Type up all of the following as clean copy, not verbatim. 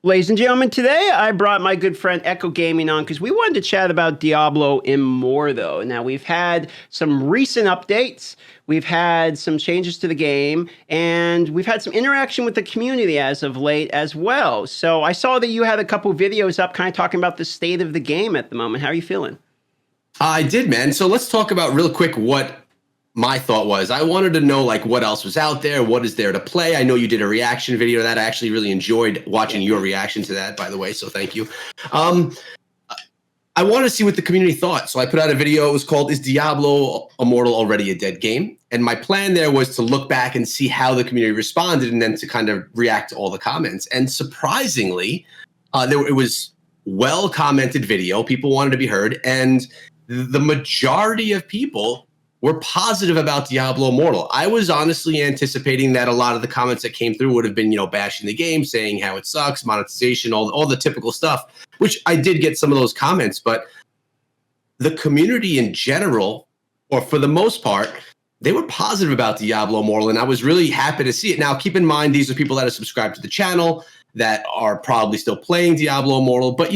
Ladies and gentlemen, today I brought my good friend Echo Gaming on because we wanted to chat about Diablo Immortal. Now, we've had some recent updates, we've had some changes to the game, and we've had some interaction with the community as of late as well. So I saw that you had a couple videos up kind of talking about the state of the game at the moment. How are you feeling? I did, man. So let's talk about real quick what my thought was. I wanted to know like what else was out there, what is there to play. I know you did a reaction video to that. I actually really enjoyed watching your reaction to that, by the way, so thank you. I wanted to see what the community thought, so I put out a video. It was called "Is Diablo Immortal Already a Dead Game?" And my plan there was to look back and see how the community responded and then to kind of react to all the comments. And surprisingly, it was well commented video. People wanted to be heard, and the majority of people were positive about Diablo Immortal. I was honestly anticipating that a lot of the comments that came through would have been, bashing the game, saying how it sucks, monetization, all the typical stuff, which I did get some of those comments, but the community in general, or for the most part, they were positive about Diablo Immortal, and I was really happy to see it. Now, keep in mind, these are people that are subscribed to the channel, that are probably still playing Diablo Immortal. But,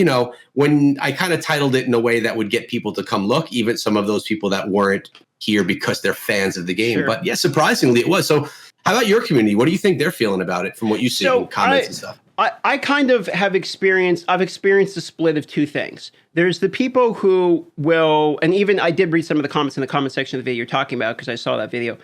when I kind of titled it in a way that would get people to come look, even some of those people that weren't here because they're fans of the game. Sure. But yeah, surprisingly it was. So how about your community? What do you think they're feeling about it from what you see in comments and stuff? I kind of I've experienced a split of two things. There's the people who will, and even I did read some of the comments in the comment section of the video you're talking about because I saw that video.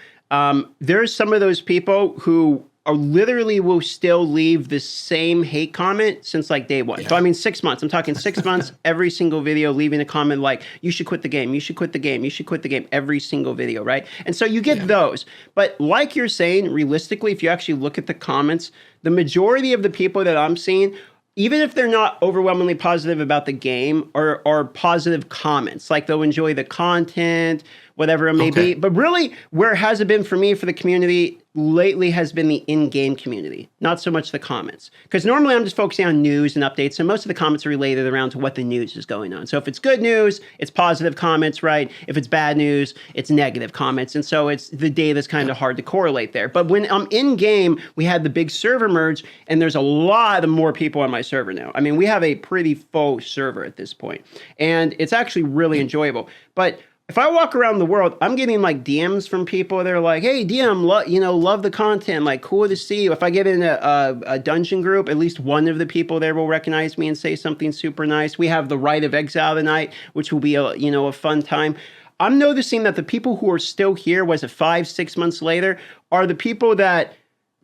There's some of those people who are literally will still leave the same hate comment since like day one. Yeah. So I mean 6 months. I'm talking 6 months, every single video leaving a comment like, you should quit the game, you should quit the game, you should quit the game, every single video, right? And so you get those. But like you're saying, realistically, if you actually look at the comments, the majority of the people that I'm seeing, even if they're not overwhelmingly positive about the game, are positive comments. Like they'll enjoy the content, whatever it may be. But really, where has it been for me, for the community lately, has been the in-game community, not so much the comments. Because normally I'm just focusing on news and updates, so most of the comments are related around to what the news is going on. So if it's good news, it's positive comments, right? If it's bad news, it's negative comments. And so it's the data's kind of hard to correlate there. But when I'm in-game, we had the big server merge, and there's a lot of more people on my server now. I mean, we have a pretty full server at this point, and it's actually really enjoyable. But if I walk around the world, I'm getting like DMs from people. They're like, "Hey, DM, love the content. Like, cool to see you." If I get in a dungeon group, at least one of the people there will recognize me and say something super nice. We have the Rite of Exile tonight, which will be a fun time. I'm noticing that the people who are still here, was it 5-6 months later, are the people that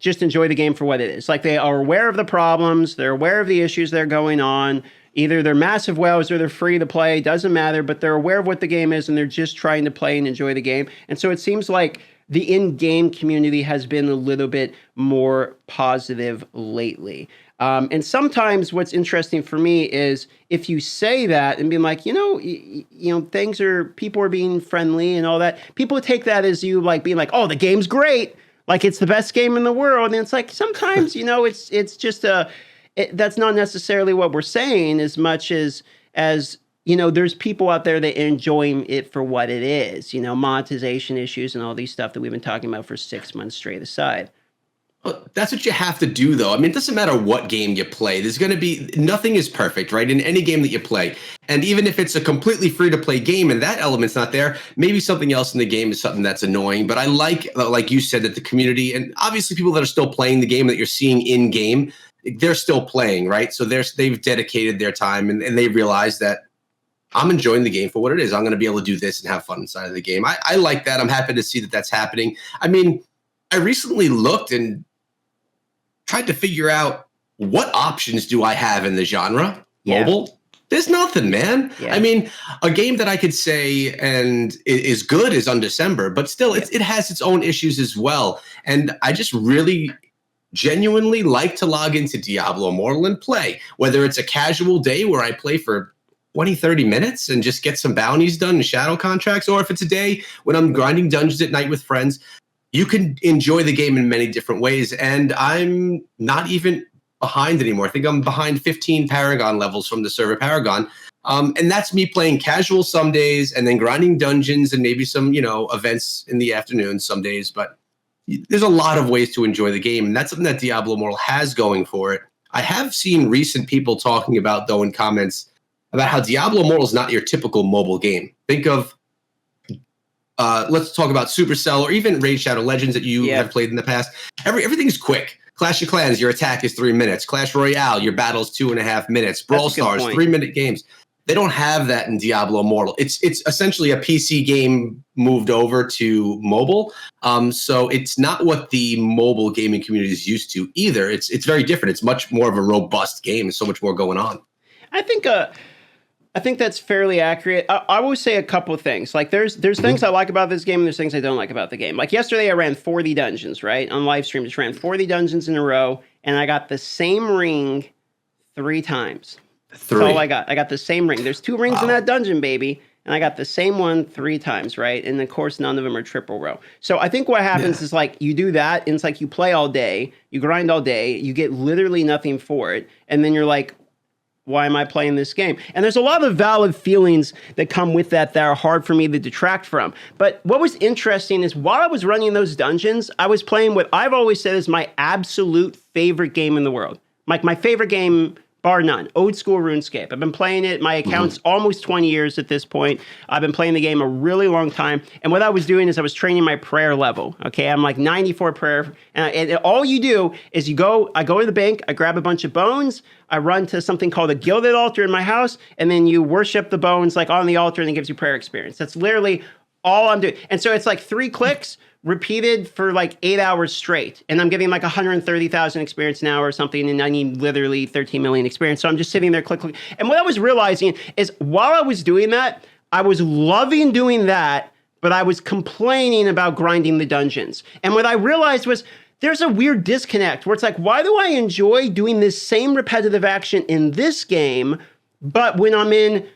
just enjoy the game for what it is. Like they are aware of the problems, they're aware of the issues that are going on. Either they're massive whales or they're free to play, doesn't matter, but they're aware of what the game is and they're just trying to play and enjoy the game. And so it seems like the in-game community has been a little bit more positive lately. And sometimes what's interesting for me is if you say that and being like, people are being friendly and all that, people take that as you like being like, oh, the game's great. Like it's the best game in the world. And it's like, sometimes, it's just that's not necessarily what we're saying as much as there's people out there that enjoy it for what it is, monetization issues and all these stuff that we've been talking about for 6 months straight aside. Well, that's what you have to do, though. I mean, it doesn't matter what game you play. There's going to be nothing is perfect, right? In any game that you play. And even if it's a completely free-to-play game and that element's not there, maybe something else in the game is something that's annoying. But I like you said, that the community and obviously people that are still playing the game that you're seeing in-game, they're still playing, right? So they've dedicated their time and they realize that I'm enjoying the game for what it is. I'm going to be able to do this and have fun inside of the game. I like that. I'm happy to see that that's happening. I mean, I recently looked and tried to figure out what options do I have in the genre. Mobile? There's nothing, man. Yeah. I mean, a game that I could say and is good is Undecember, but still it has its own issues as well. And I just really genuinely like to log into Diablo Immortal and play, whether it's a casual day where I play for 20-30 minutes and just get some bounties done and shadow contracts, or if it's a day when I'm grinding dungeons at night with friends. You can enjoy the game in many different ways, and I'm not even behind anymore. I think I'm behind 15 Paragon levels from the server Paragon, and that's me playing casual some days and then grinding dungeons and maybe some events in the afternoon some days. But there's a lot of ways to enjoy the game, and that's something that Diablo Immortal has going for it. I have seen recent people talking about, though, in comments about how Diablo Immortal is not your typical mobile game. Think of, let's talk about Supercell or even Raid Shadow Legends that you have played in the past. Everything's quick. Clash of Clans, your attack is 3 minutes. Clash Royale, your battle's 2.5 minutes. Brawl Stars, 3-minute games. They don't have that in Diablo Immortal. It's essentially a PC game moved over to mobile. So it's not what the mobile gaming community is used to either. It's very different. It's much more of a robust game. There's so much more going on. I think that's fairly accurate. I will say a couple of things. Like there's things I like about this game, and there's things I don't like about the game. Like yesterday, I ran 40 dungeons, right? On live stream, just ran 40 dungeons in a row, and I got the same ring 3 times. That's all I got. I got the same ring. There's 2 rings in that dungeon, baby. And I got the same one 3 times, right? And of course, none of them are triple row. So I think what happens is like you do that, and it's like you play all day, you grind all day, you get literally nothing for it. And then you're like, why am I playing this game? And there's a lot of valid feelings that come with that are hard for me to detract from. But what was interesting is while I was running those dungeons, I was playing what I've always said is my absolute favorite game in the world. Like my favorite game, bar none, old school RuneScape. I've been playing it. My account's almost 20 years at this point. I've been playing the game a really long time. And what I was doing is I was training my prayer level. Okay, I'm like 94 prayer. And all you do is I go to the bank, I grab a bunch of bones, I run to something called a gilded altar in my house, and then you worship the bones like on the altar, and it gives you prayer experience. That's literally all I'm doing. And so it's like 3 clicks repeated for like 8 hours straight. And I'm getting like 130,000 experience an hour or something. And I need literally 13 million experience. So I'm just sitting there, click. And what I was realizing is while I was doing that, I was loving doing that, but I was complaining about grinding the dungeons. And what I realized was there's a weird disconnect where it's like, why do I enjoy doing this same repetitive action in this game, but when I'm in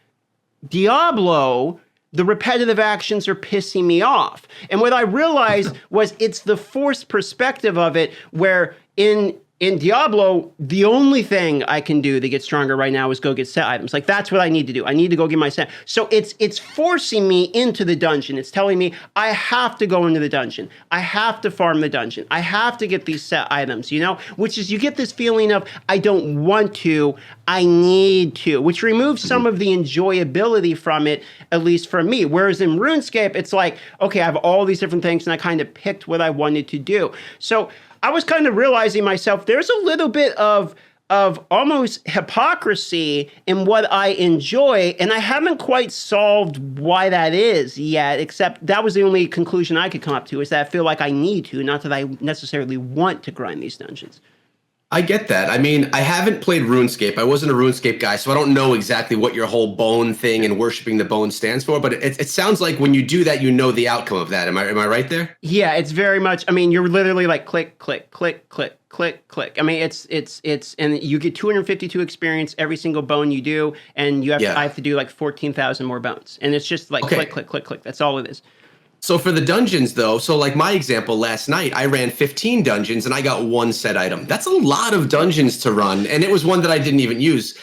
Diablo, the repetitive actions are pissing me off? And what I realized was it's the forced perspective of it where in Diablo, the only thing I can do to get stronger right now is go get set items. Like that's what I need to do. I need to go get my set. So it's forcing me into the dungeon. It's telling me I have to go into the dungeon. I have to farm the dungeon. I have to get these set items, which is you get this feeling of I don't want to, I need to, which removes some of the enjoyability from it, at least for me. Whereas in RuneScape, it's like, okay, I have all these different things and I kind of picked what I wanted to do. So I was kind of realizing myself, there's a little bit of almost hypocrisy in what I enjoy, and I haven't quite solved why that is yet, except that was the only conclusion I could come up to, is that I feel like I need to, not that I necessarily want to grind these dungeons. I get that. I mean, I haven't played RuneScape. I wasn't a RuneScape guy, so I don't know exactly what your whole bone thing and worshiping the bone stands for, but it sounds like when you do that, you know the outcome of that. Am I right there? Yeah, it's very much, I mean, you're literally like click, click, click, click, click, click. I mean, it's and you get 252 experience every single bone you do, and I have to do like 14,000 more bones. And it's just like click, click, click, click. That's all it is. So for the dungeons, though, so like my example last night, I ran 15 dungeons and I got 1 set item. That's a lot of dungeons to run, and it was one that I didn't even use.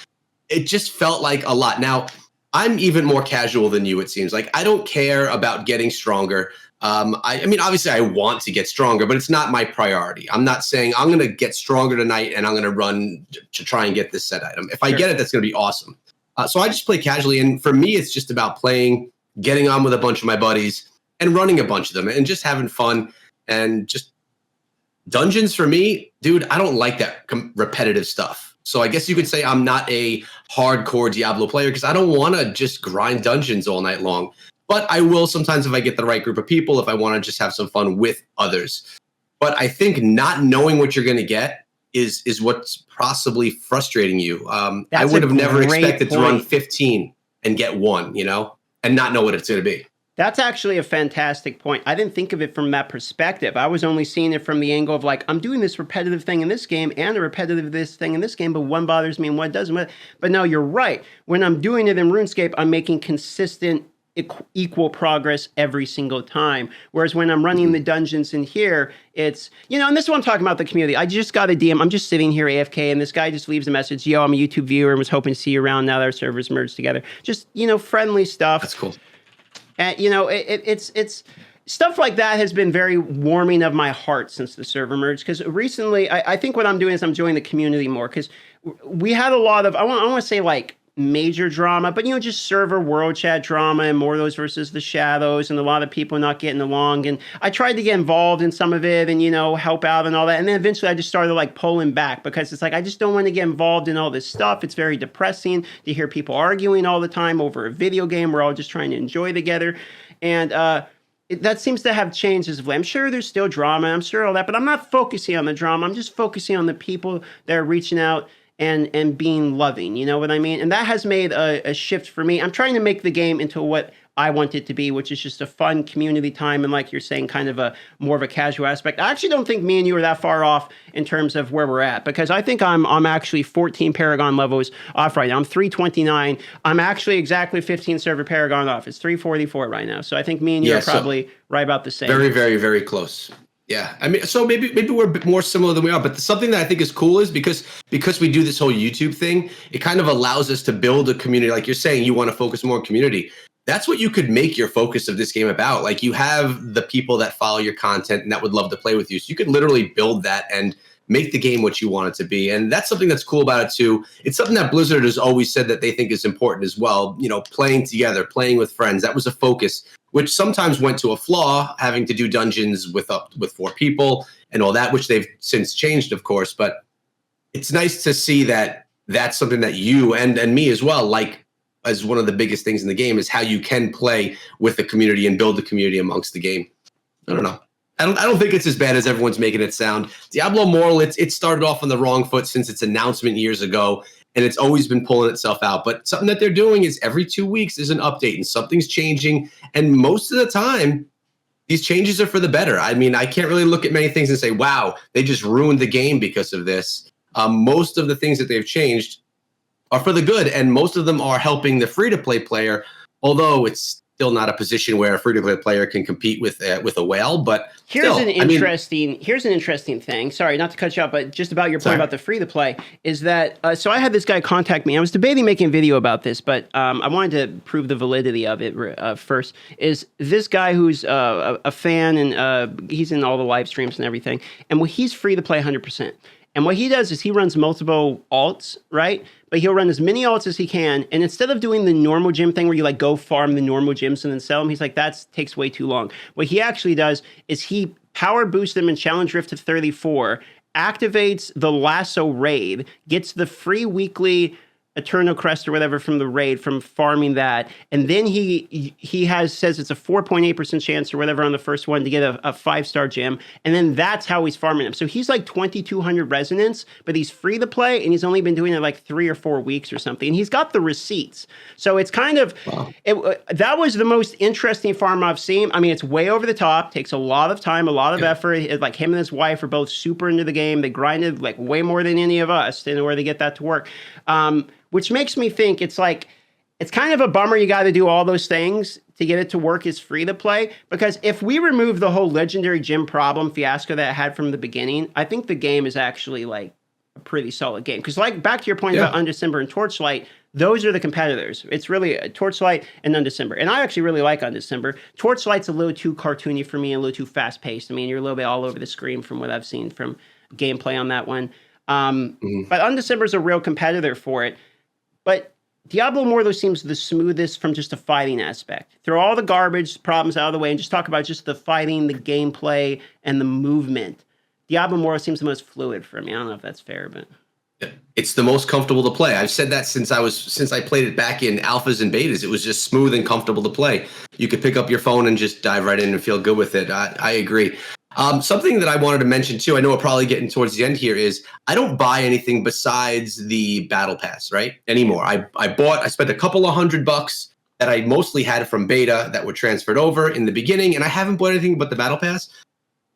It just felt like a lot. Now, I'm even more casual than you, it seems. Like, I don't care about getting stronger. I mean, obviously, I want to get stronger, but it's not my priority. I'm not saying I'm going to get stronger tonight and I'm going to run to try and get this set item. If I get it, that's going to be awesome. So I just play casually, and for me, it's just about playing, getting on with a bunch of my buddies, and running a bunch of them and just having fun. And just dungeons for me, dude, I don't like that repetitive stuff. So I guess you could say I'm not a hardcore Diablo player because I don't want to just grind dungeons all night long. But I will sometimes if I get the right group of people, if I want to just have some fun with others. But I think not knowing what you're going to get is what's possibly frustrating you. I would have never expected to run 15 and get 1, and not know what it's going to be. That's actually a fantastic point. I didn't think of it from that perspective. I was only seeing it from the angle of like, I'm doing this repetitive thing in this game and a repetitive this thing in this game, but one bothers me and one doesn't. But no, you're right. When I'm doing it in RuneScape, I'm making consistent, equal progress every single time. Whereas when I'm running the dungeons in here, it's, and this is what I'm talking about, the community. I just got a DM. I'm just sitting here AFK, and this guy just leaves a message. Yo, I'm a YouTube viewer and was hoping to see you around now that our servers merged together. Just, friendly stuff. That's cool. And stuff like that has been very warming of my heart since the server merge. Because recently, I think what I'm doing is I'm joining the community more. Because we had a lot of, I want to say like major drama, but just server world chat drama and Mortals versus the Shadows and a lot of people not getting along. And I tried to get involved in some of it and help out and all that. And then eventually I just started like pulling back because it's like I just don't want to get involved in all this stuff. It's very depressing to hear people arguing all the time over a video game. We're all just trying to enjoy together. And that seems to have changed as of late. I'm sure there's still drama. I'm sure all that, but I'm not focusing on the drama. I'm just focusing on the people that are reaching out and being loving, you know what I mean? And that has made a shift for me. I'm trying to make the game into what I want it to be, which is just a fun community time and, like you're saying, kind of a more of a casual aspect. I actually don't think me and you are that far off in terms of where we're at, because I think I'm actually 14 Paragon levels off right now. I'm 329. I'm actually exactly 15 server Paragon off. It's 344 right now. So I think me and you are probably right about the same. Very, very, very close. Yeah, I mean, so maybe we're a bit more similar than we are, but something that I think is cool is because we do this whole YouTube thing, it kind of allows us to build a community. Like you're saying, you want to focus more on community. That's what you could make your focus of this game about. Like, you have the people that follow your content and that would love to play with you. So you could literally build that and make the game what you want it to be. And that's something that's cool about it too. It's something that Blizzard has always said that they think is important as well. Playing together, playing with friends. That was a focus, which sometimes went to a flaw, having to do dungeons with 4 people and all that, which they've since changed, of course. But it's nice to see that that's something that you and me as well, like, as one of the biggest things in the game, is how you can play with the community and build the community amongst the game. I don't know. I don't think it's as bad as everyone's making it sound. Diablo Immortal, it started off on the wrong foot since its announcement years ago, and it's always been pulling itself out. But something that they're doing is every 2 weeks is an update, and something's changing. And most of the time, these changes are for the better. I mean, I can't really look at many things and say, wow, they just ruined the game because of this. Most of the things that they've changed are for the good, and most of them are helping the free-to-play player, although it's still not a position where a free-to-play player can compete with a whale. But here's an interesting thing. Sorry, not to cut you off, but just about your point about the free-to-play is that. So I had this guy contact me. I was debating making a video about this, but I wanted to prove the validity of it first. Is this guy who's a fan and he's in all the live streams and everything, and he's free to play 100%. And what he does is he runs multiple alts, right? But he'll run as many alts as he can. And instead of doing the normal gym thing where you like go farm the normal gyms and then sell them, he's like, that takes way too long. What he actually does is he power boosts them in Challenge Rift to 34, activates the Lasso raid, gets the free weekly Eternal Crest or whatever from the raid, from farming that, and then he says it's a 4.8% chance or whatever on the first one to get a 5-star gem, and then that's how he's farming them. So he's like 2,200 resonance, but he's free to play, and he's only been doing it like 3 or 4 weeks or something, and he's got the receipts. So it's kind of, that was the most interesting farm I've seen. I mean, it's way over the top, takes a lot of time, a lot of effort. Like, him and his wife are both super into the game. They grinded like way more than any of us in order to get that to work. Which makes me think it's kind of a bummer you got to do all those things to get it to work as free to play. Because if we remove the whole legendary gym problem fiasco that it had from the beginning, I think the game is actually like a pretty solid game. Because like back to your point about Undecember and Torchlight, those are the competitors. It's really Torchlight and Undecember. And I actually really like Undecember. Torchlight's a little too cartoony for me, a little too fast paced. I mean, you're a little bit all over the screen from what I've seen from gameplay on that one. But Undecember's a real competitor for it. But Diablo Immortal seems the smoothest from just a fighting aspect. Throw all the garbage problems out of the way and just talk about just the fighting, the gameplay, and the movement. Diablo Immortal seems the most fluid for me. I don't know if that's fair, but it's the most comfortable to play. I've said that since I played it back in alphas and betas. It was just smooth and comfortable to play. You could pick up your phone and just dive right in and feel good with it. I agree. Something that I wanted to mention too, I know we're probably getting towards the end here, is I don't buy anything besides the battle pass, right? Anymore. I spent a couple of $100 that I mostly had from beta that were transferred over in the beginning, and I haven't bought anything but the battle pass.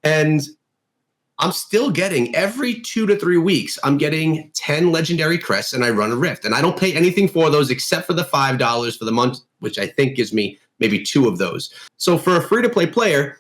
And I'm still getting, every 2 to 3 weeks, I'm getting 10 legendary crests, and I run a rift. And I don't pay anything for those except for the $5 for the month, which I think gives me maybe 2 of those. So for a free-to-play player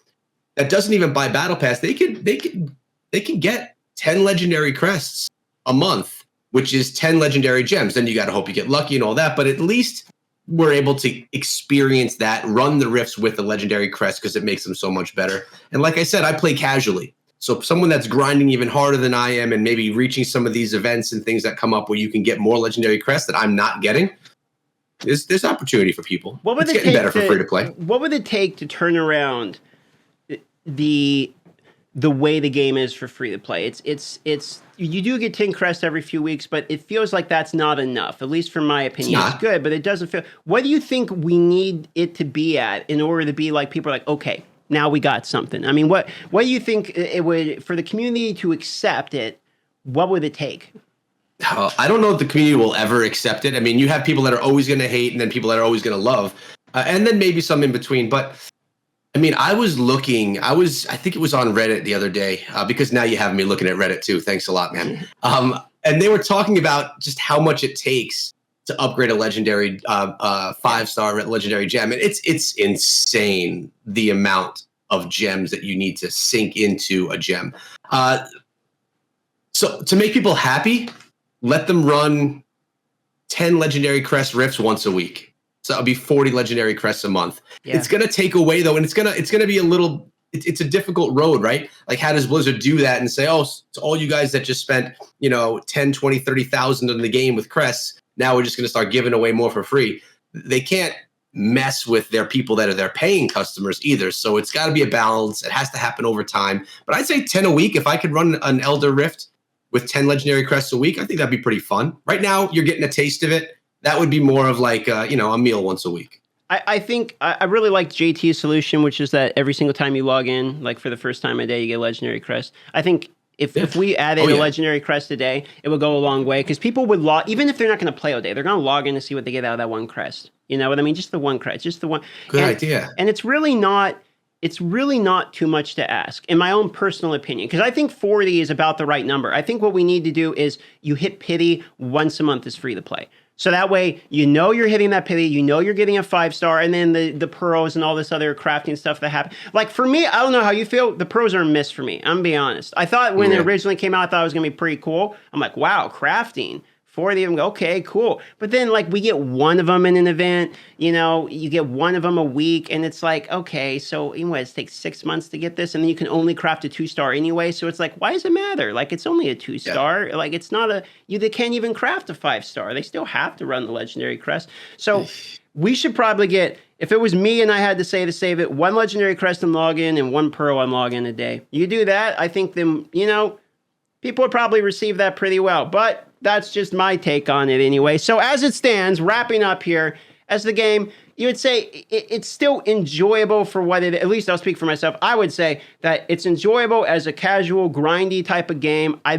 that doesn't even buy battle pass, they can get 10 legendary crests a month, which is 10 legendary gems. Then you got to hope you get lucky and all that, but at least were able to experience that, run the rifts with the legendary crest because it makes them so much better. And like I said, I play casually. So someone that's grinding even harder than I am and maybe reaching some of these events and things that come up where you can get more legendary crests that I'm not getting, there's opportunity for people. What would it's it getting take better for free to play. What would it take to turn around the way the game is for free to play? It's you do get 10 crests every few weeks, but it feels like that's not enough. At least from my opinion, it's good, but it doesn't feel. What do you think we need it to be at in order to be like people are like, okay, now we got something? I mean, what do you think it would for the community to accept it? What would it take? I don't know if the community will ever accept it. I mean, you have people that are always going to hate, and then people that are always going to love, and then maybe some in between. But I mean, I think it was on Reddit the other day, because now you have me looking at Reddit too. Thanks a lot, man. And they were talking about just how much it takes to upgrade a legendary 5-star legendary gem. And it's insane the amount of gems that you need to sink into a gem. So to make people happy, let them run 10 legendary crest rifts once a week. So it'll be 40 legendary crests a month. Yeah. It's going to take away though. And it's going to be a little, it's a difficult road, right? Like how does Blizzard do that and say, oh, to all you guys that just spent, 10, 20, 30,000 in the game with crests, now we're just going to start giving away more for free. They can't mess with their people that are their paying customers either. So it's got to be a balance. It has to happen over time. But I'd say 10 a week. If I could run an Elder Rift with 10 legendary crests a week, I think that'd be pretty fun. Right now, you're getting a taste of it. That would be more of like, a meal once a week. I think I really like JT's solution, which is that every single time you log in, like for the first time a day, you get a legendary crest. I think if we added a legendary crest a day, it would go a long way because people would log, even if they're not going to play all day, they're going to log in to see what they get out of that one crest. You know what I mean? Just the one crest, just the one. Good idea. And it's really not too much to ask, in my own personal opinion, because I think 40 is about the right number. I think what we need to do is you hit pity once a month is free to play. So that way, you're hitting that pity, you're getting a 5-star, and then the pearls and all this other crafting stuff that happen. Like for me, I don't know how you feel, the pearls are a miss for me. I'm gonna be honest. I thought when it originally came out, I thought it was gonna be pretty cool. I'm like, wow, crafting. 40 of them, okay, cool. But then like we get one of them in an event, you get one of them a week, and it's like, okay, so it takes 6 months to get this, and then you can only craft a 2-star anyway. So it's like, why does it matter? Like it's only a 2-star. Yeah. Like it's not they can't even craft a 5-star. They still have to run the legendary crest. So we should probably get, if it was me and I had to say to save it, 1 legendary crest and login and 1 pearl on login a day. You do that, I think then, people would probably receive that pretty well. But that's just my take on it anyway. So as it stands, wrapping up here, as the game, you would say it's still enjoyable for what it, at least I'll speak for myself. I would say that it's enjoyable as a casual, grindy type of game. I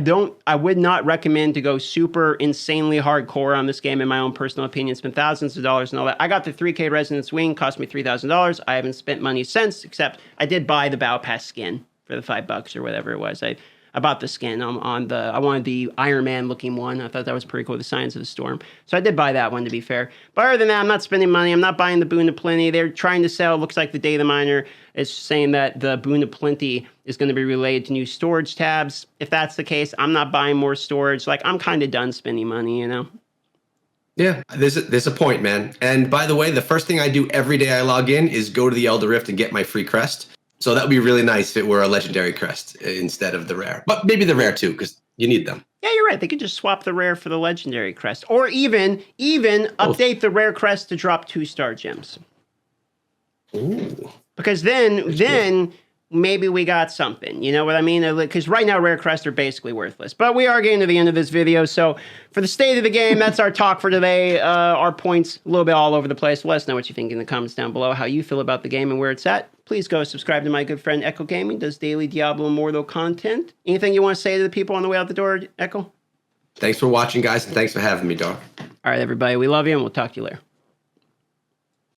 would not recommend to go super insanely hardcore on this game in my own personal opinion. Spend thousands of dollars and all that. I got the 3K Resonance Wing, cost me $3,000. I haven't spent money since, except I did buy the Battle Pass skin for the $5 or whatever it was. I bought the skin I wanted the Iron Man looking one. I thought that was pretty cool, the Signs of the Storm. So I did buy that one, to be fair. But other than that, I'm not spending money. I'm not buying the Boon of Plenty. They're trying to sell, looks like the Data Miner is saying that the Boon of Plenty is going to be related to new storage tabs. If that's the case, I'm not buying more storage. Like, I'm kind of done spending money, Yeah, there's a point, man. And by the way, the first thing I do every day I log in is go to the Elder Rift and get my free crest. So that would be really nice if it were a legendary crest instead of the rare. But maybe the rare too, because you need them. Yeah, you're right. They could just swap the rare for the legendary crest. Or even update the rare crest to drop 2-star gems. Ooh. Because then maybe we got something. You know what I mean? Because right now, rare crests are basically worthless. But we are getting to the end of this video. So for the state of the game, that's our talk for today. Our points a little bit all over the place. Let us know what you think in the comments down below, how you feel about the game and where it's at. Please go subscribe to my good friend Echo Gaming, does daily Diablo Immortal content. Anything you want to say to the people on the way out the door, Echo? Thanks for watching, guys, and thanks for having me, dog. All right, everybody. We love you, and we'll talk to you later.